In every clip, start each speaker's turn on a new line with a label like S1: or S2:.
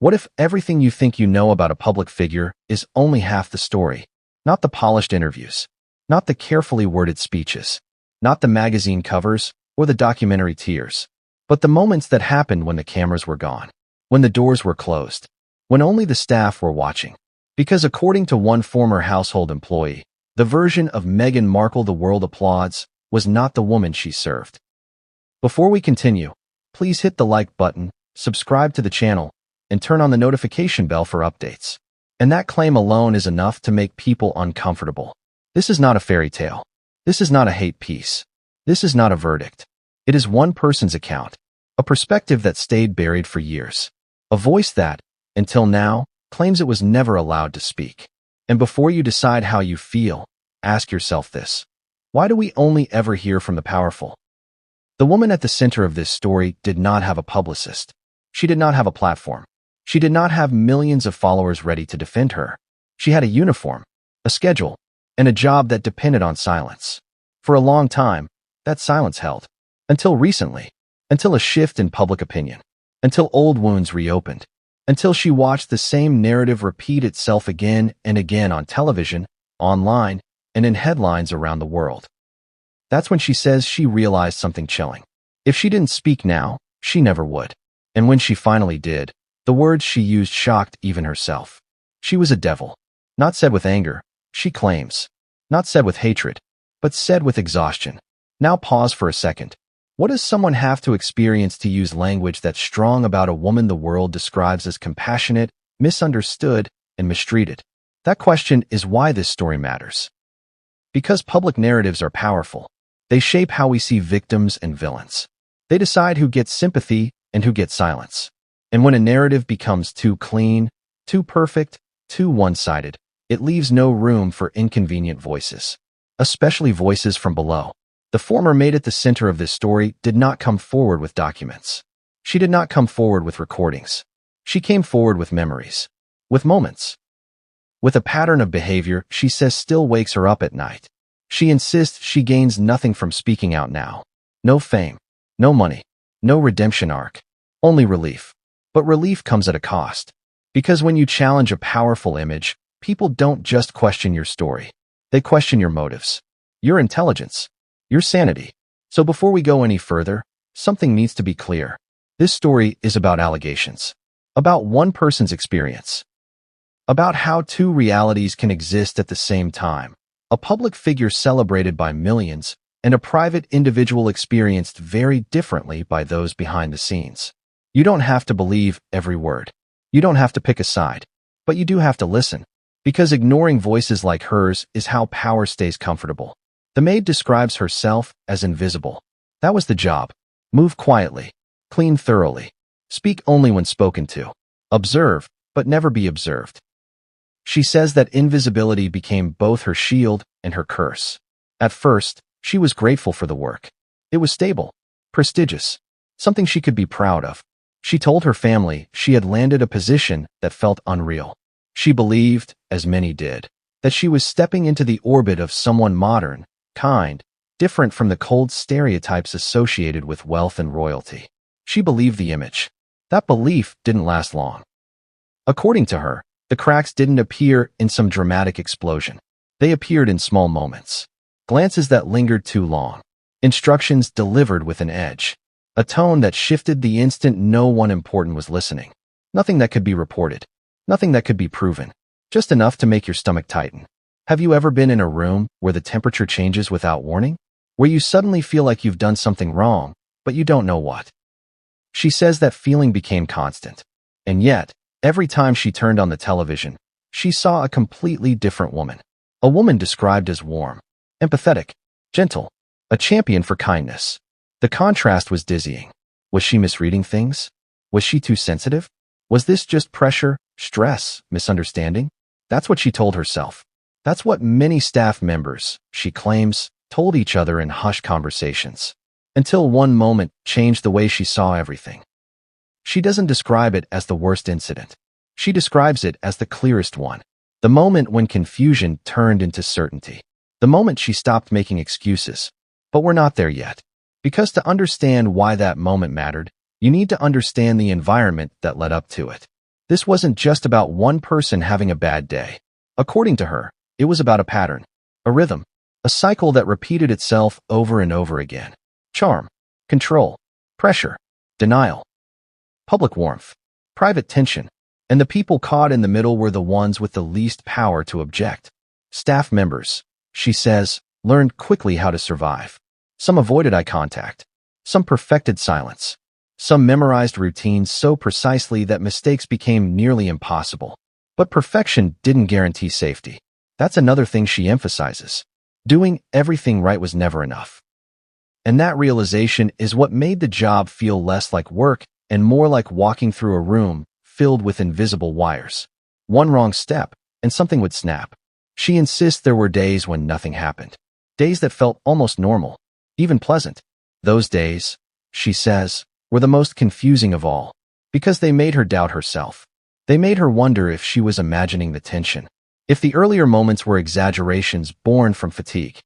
S1: What if everything you think you know about a public figure is only half the story? Not the polished interviews, not the carefully worded speeches, not the magazine covers or the documentary tears, but the moments that happened when the cameras were gone, when the doors were closed, when only the staff were watching. Because according to one former household employee, the version of Meghan Markle the world applauds was not the woman she served. Before we continue, please hit the like button, subscribe to the channel, and turn on the notification bell for updates. And that claim alone is enough to make people uncomfortable. This is not a fairy tale. This is not a hate piece. This is not a verdict. It is one person's account, a perspective that stayed buried for years, a voice that, until now, claims it was never allowed to speak. And before you decide how you feel, ask yourself this: why do we only ever hear from the powerful? The woman at the center of this story did not have a publicist. She did not have a platform. She did not have millions of followers ready to defend her. She had a uniform, a schedule, and a job that depended on silence. For a long time, that silence held. Until recently. Until a shift in public opinion. Until old wounds reopened. Until she watched the same narrative repeat itself again and again on television, online, and in headlines around the world. That's when she says she realized something chilling. If she didn't speak now, she never would. And when she finally did, the words she used shocked even herself. She was a devil. Not said with anger, she claims. Not said with hatred, but said with exhaustion. Now pause for a second. What does someone have to experience to use language that's strong about a woman the world describes as compassionate, misunderstood, and mistreated? That question is why this story matters. Because public narratives are powerful. They shape how we see victims and villains. They decide who gets sympathy and who gets silence. And when a narrative becomes too clean, too perfect, too one-sided, it leaves no room for inconvenient voices, especially voices from below. The former maid at the center of this story did not come forward with documents. She did not come forward with recordings. She came forward with memories, with moments, with a pattern of behavior she says still wakes her up at night. She insists she gains nothing from speaking out now. No fame, no money, no redemption arc, only relief. But relief comes at a cost. Because when you challenge a powerful image, people don't just question your story. They question your motives, your intelligence, your sanity. So before we go any further, something needs to be clear. This story is about allegations, about one person's experience, about how two realities can exist at the same time. A public figure celebrated by millions and a private individual experienced very differently by those behind the scenes. You don't have to believe every word. You don't have to pick a side. But you do have to listen. Because ignoring voices like hers is how power stays comfortable. The maid describes herself as invisible. That was the job. Move quietly. Clean thoroughly. Speak only when spoken to. Observe, but never be observed. She says that invisibility became both her shield and her curse. At first, she was grateful for the work. It was stable, prestigious, something she could be proud of. She told her family she had landed a position that felt unreal. She believed, as many did, that she was stepping into the orbit of someone modern, kind, different from the cold stereotypes associated with wealth and royalty. She believed the image. That belief didn't last long. According to her, the cracks didn't appear in some dramatic explosion. They appeared in small moments. Glances that lingered too long. Instructions delivered with an edge. A tone that shifted the instant no one important was listening. Nothing that could be reported. Nothing that could be proven. Just enough to make your stomach tighten. Have you ever been in a room where the temperature changes without warning? Where you suddenly feel like you've done something wrong, but you don't know what? She says that feeling became constant. And yet, every time she turned on the television, she saw a completely different woman. A woman described as warm, empathetic, gentle, a champion for kindness. The contrast was dizzying. Was she misreading things? Was she too sensitive? Was this just pressure, stress, misunderstanding? That's what she told herself. That's what many staff members, she claims, told each other in hushed conversations. Until one moment changed the way she saw everything. She doesn't describe it as the worst incident. She describes it as the clearest one. The moment when confusion turned into certainty. The moment she stopped making excuses. But we're not there yet. Because to understand why that moment mattered, you need to understand the environment that led up to it. This wasn't just about one person having a bad day. According to her, it was about a pattern, a rhythm, a cycle that repeated itself over and over again. Charm, control, pressure, denial, public warmth, private tension, and the people caught in the middle were the ones with the least power to object. Staff members, she says, learned quickly how to survive. Some avoided eye contact. Some perfected silence. Some memorized routines so precisely that mistakes became nearly impossible. But perfection didn't guarantee safety. That's another thing she emphasizes. Doing everything right was never enough. And that realization is what made the job feel less like work and more like walking through a room filled with invisible wires. One wrong step, and something would snap. She insists there were days when nothing happened. Days that felt almost normal, even pleasant. Those days, she says, were the most confusing of all, because they made her doubt herself. They made her wonder if she was imagining the tension, if the earlier moments were exaggerations born from fatigue.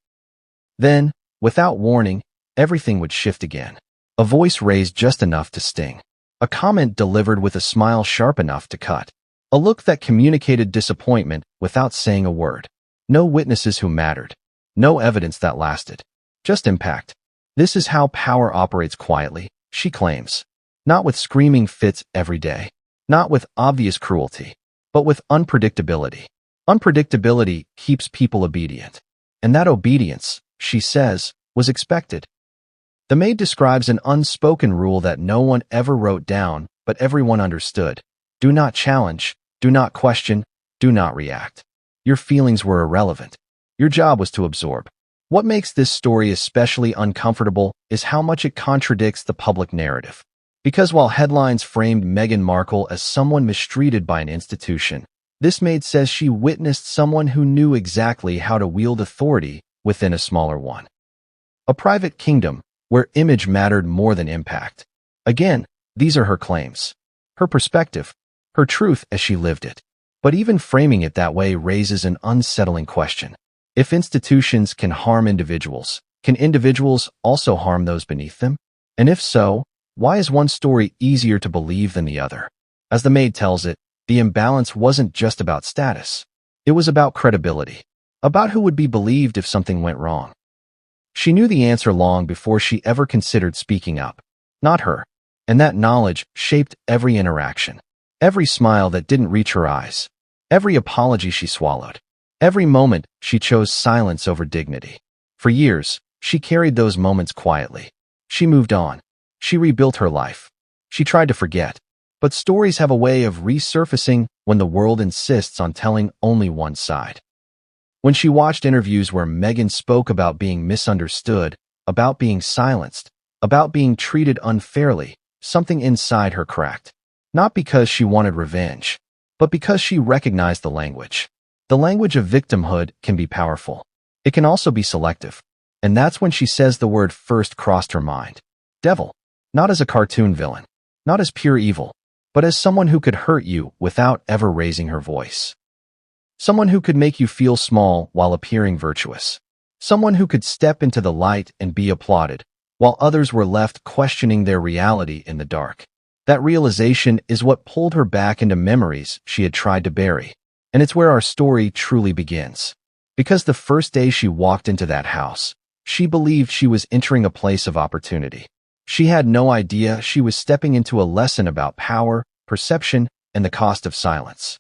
S1: Then, without warning, everything would shift again. A voice raised just enough to sting. A comment delivered with a smile sharp enough to cut. A look that communicated disappointment without saying a word. No witnesses who mattered. No evidence that lasted. Just impact. This is how power operates quietly, she claims. Not with screaming fits every day. Not with obvious cruelty. But with unpredictability. Unpredictability keeps people obedient. And that obedience, she says, was expected. The Maid describes an unspoken rule that no one ever wrote down, but everyone understood. Do not challenge, do not question, do not react. Your feelings were irrelevant. Your job was to absorb. What makes this story especially uncomfortable is how much it contradicts the public narrative. Because while headlines framed Meghan Markle as someone mistreated by an institution, this Maid says she witnessed someone who knew exactly how to wield authority within a smaller one. A private kingdom, where image mattered more than impact. Again, these are her claims. Her perspective. Her truth as she lived it. But even framing it that way raises an unsettling question. If institutions can harm individuals, can individuals also harm those beneath them? And if so, why is one story easier to believe than the other? As the Maid tells it, the imbalance wasn't just about status. It was about credibility. About who would be believed if something went wrong. She knew the answer long before she ever considered speaking up. Not her. And that knowledge shaped every interaction. Every smile that didn't reach her eyes. Every apology she swallowed. Every moment she chose silence over dignity. For years, she carried those moments quietly. She moved on. She rebuilt her life. She tried to forget. But stories have a way of resurfacing when the world insists on telling only one side. When she watched interviews where Meghan spoke about being misunderstood, about being silenced, about being treated unfairly, something inside her cracked. Not because she wanted revenge, but because she recognized the language. The language of victimhood can be powerful. It can also be selective. And that's when she says the word first crossed her mind. Devil. Not as a cartoon villain. Not as pure evil. But as someone who could hurt you without ever raising her voice. Someone who could make you feel small while appearing virtuous. Someone who could step into the light and be applauded, while others were left questioning their reality in the dark. That realization is what pulled her back into memories she had tried to bury. And it's where our story truly begins. Because the first day she walked into that house, she believed she was entering a place of opportunity. She had no idea she was stepping into a lesson about power, perception, and the cost of silence.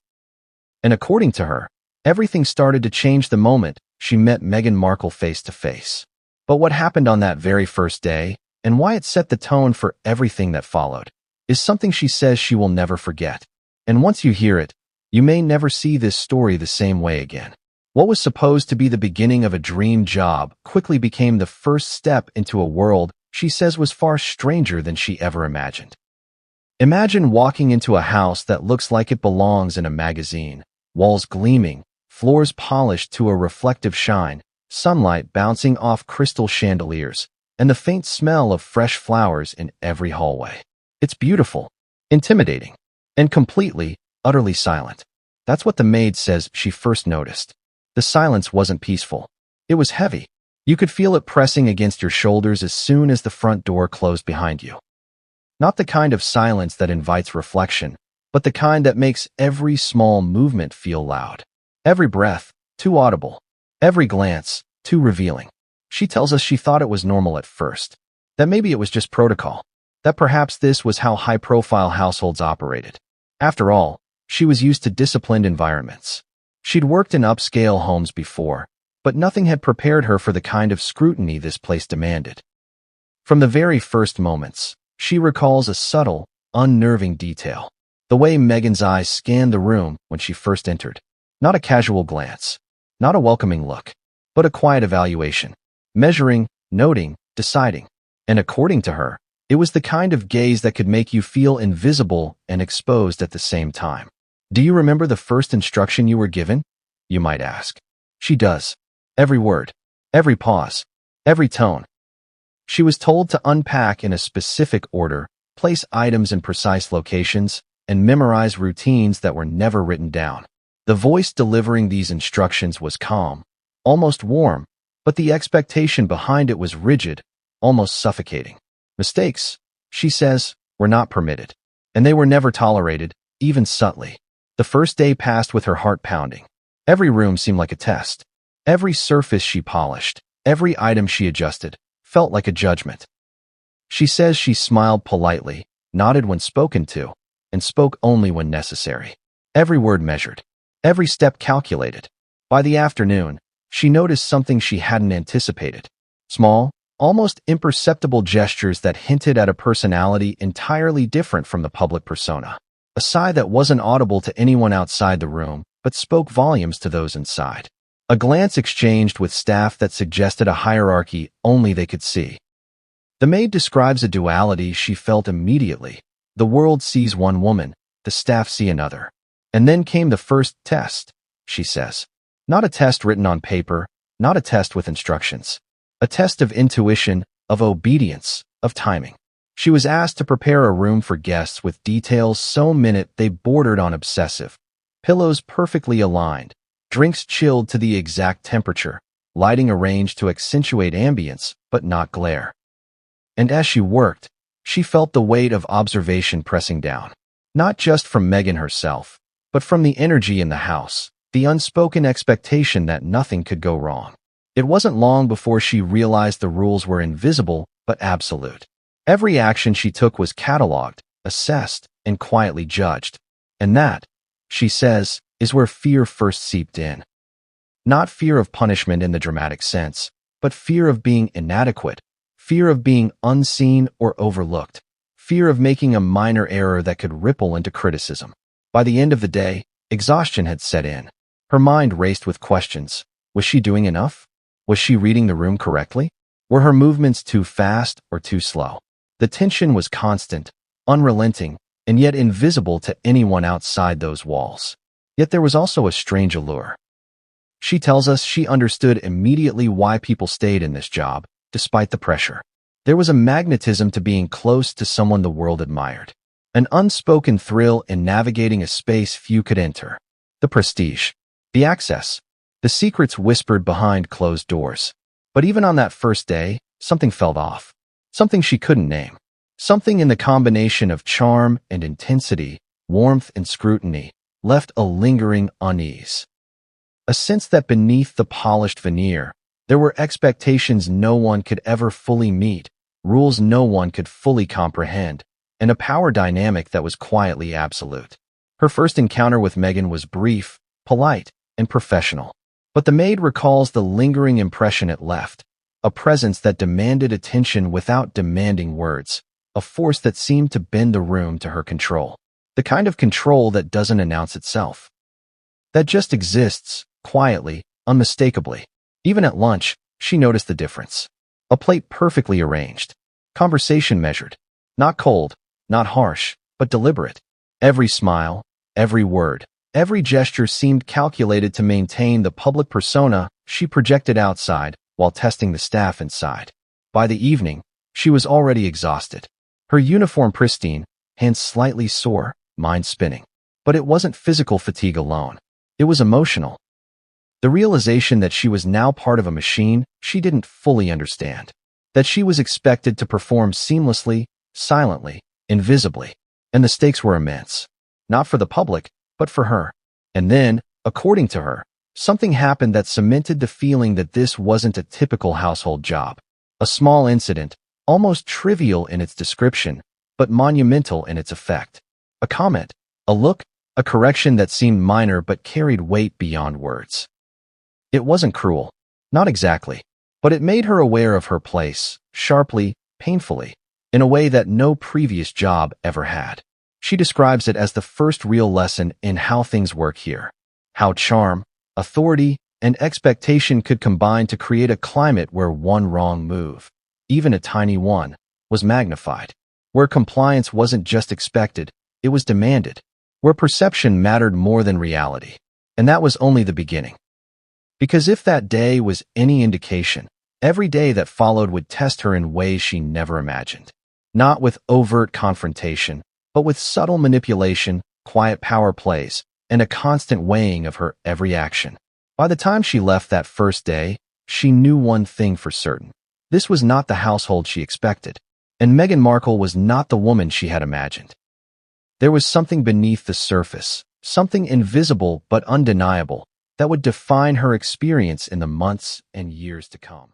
S1: And according to her, everything started to change the moment she met Meghan Markle face to face. But what happened on that very first day, and why it set the tone for everything that followed, is something she says she will never forget. And once you hear it, you may never see this story the same way again. What was supposed to be the beginning of a dream job quickly became the first step into a world she says was far stranger than she ever imagined. Imagine walking into a house that looks like it belongs in a magazine, walls gleaming, floors polished to a reflective shine, sunlight bouncing off crystal chandeliers, and the faint smell of fresh flowers in every hallway. It's beautiful, intimidating, and completely, utterly silent. That's what the Maid says she first noticed. The silence wasn't peaceful. It was heavy. You could feel it pressing against your shoulders as soon as the front door closed behind you. Not the kind of silence that invites reflection, but the kind that makes every small movement feel loud. Every breath, too audible. Every glance, too revealing. She tells us she thought it was normal at first, that maybe it was just protocol, that perhaps this was how high-profile households operated. After all, she was used to disciplined environments. She'd worked in upscale homes before, but nothing had prepared her for the kind of scrutiny this place demanded. From the very first moments, she recalls a subtle, unnerving detail. The way Meghan's eyes scanned the room when she first entered. Not a casual glance, not a welcoming look, but a quiet evaluation. Measuring, noting, deciding. And according to her, it was the kind of gaze that could make you feel invisible and exposed at the same time. Do you remember the first instruction you were given? You might ask. She does. Every word, every pause, every tone. She was told to unpack in a specific order, place items in precise locations, and memorize routines that were never written down. The voice delivering these instructions was calm, almost warm, but the expectation behind it was rigid, almost suffocating. Mistakes, she says, were not permitted, and they were never tolerated, even subtly. The first day passed with her heart pounding. Every room seemed like a test. Every surface she polished, every item she adjusted, felt like a judgment. She says she smiled politely, nodded when spoken to, and spoke only when necessary. Every word measured, every step calculated. By the afternoon, she noticed something she hadn't anticipated. Small, almost imperceptible gestures that hinted at a personality entirely different from the public persona. A sigh that wasn't audible to anyone outside the room, but spoke volumes to those inside. A glance exchanged with staff that suggested a hierarchy only they could see. The maid describes a duality she felt immediately. The world sees one woman, the staff see another. And then came the first test, she says. Not a test written on paper, not a test with instructions. A test of intuition, of obedience, of timing. She was asked to prepare a room for guests with details so minute they bordered on obsessive. Pillows perfectly aligned, drinks chilled to the exact temperature, lighting arranged to accentuate ambience but not glare. And as she worked, she felt the weight of observation pressing down. Not just from Meghan herself, but from the energy in the house, the unspoken expectation that nothing could go wrong. It wasn't long before she realized the rules were invisible but absolute. Every action she took was catalogued, assessed, and quietly judged. And that, she says, is where fear first seeped in. Not fear of punishment in the dramatic sense, but fear of being inadequate, fear of being unseen or overlooked, fear of making a minor error that could ripple into criticism. By the end of the day, exhaustion had set in. Her mind raced with questions. Was she doing enough? Was she reading the room correctly? Were her movements too fast or too slow? The tension was constant, unrelenting, and yet invisible to anyone outside those walls. Yet there was also a strange allure. She tells us she understood immediately why people stayed in this job, despite the pressure. There was a magnetism to being close to someone the world admired. An unspoken thrill in navigating a space few could enter. The prestige. The access. The secrets whispered behind closed doors. But even on that first day, something felt off. Something she couldn't name. Something in the combination of charm and intensity, warmth and scrutiny, left a lingering unease. A sense that beneath the polished veneer, there were expectations no one could ever fully meet, rules no one could fully comprehend, and a power dynamic that was quietly absolute. Her first encounter with Meghan was brief, polite, and professional. But the maid recalls the lingering impression it left, a presence that demanded attention without demanding words, a force that seemed to bend the room to her control. The kind of control that doesn't announce itself. That just exists, quietly, unmistakably. Even at lunch, she noticed the difference. A plate perfectly arranged. Conversation measured. Not cold, not harsh, but deliberate. Every smile, every word, every gesture seemed calculated to maintain the public persona she projected outside while testing the staff inside. By the evening, she was already exhausted. Her uniform pristine, hands slightly sore, mind spinning. But it wasn't physical fatigue alone. It was emotional. The realization that she was now part of a machine she didn't fully understand. That she was expected to perform seamlessly, silently, invisibly. And the stakes were immense. not for the public, but for her. And then, according to her, something happened that cemented the feeling that this wasn't a typical household job. A small incident, almost trivial in its description, but monumental in its effect. A comment, a look, a correction that seemed minor but carried weight beyond words. It wasn't cruel. Not exactly. But it made her aware of her place, sharply, painfully, in a way that no previous job ever had. She describes it as the first real lesson in how things work here. How charm, authority, and expectation could combine to create a climate where one wrong move, even a tiny one, was magnified. Where compliance wasn't just expected, it was demanded. Where perception mattered more than reality. And that was only the beginning. Because if that day was any indication, every day that followed would test her in ways she never imagined. Not with overt confrontation, but with subtle manipulation, quiet power plays, and a constant weighing of her every action. By the time she left that first day, she knew one thing for certain. This was not the household she expected, and Meghan Markle was not the woman she had imagined. There was something beneath the surface, something invisible but undeniable, that would define her experience in the months and years to come.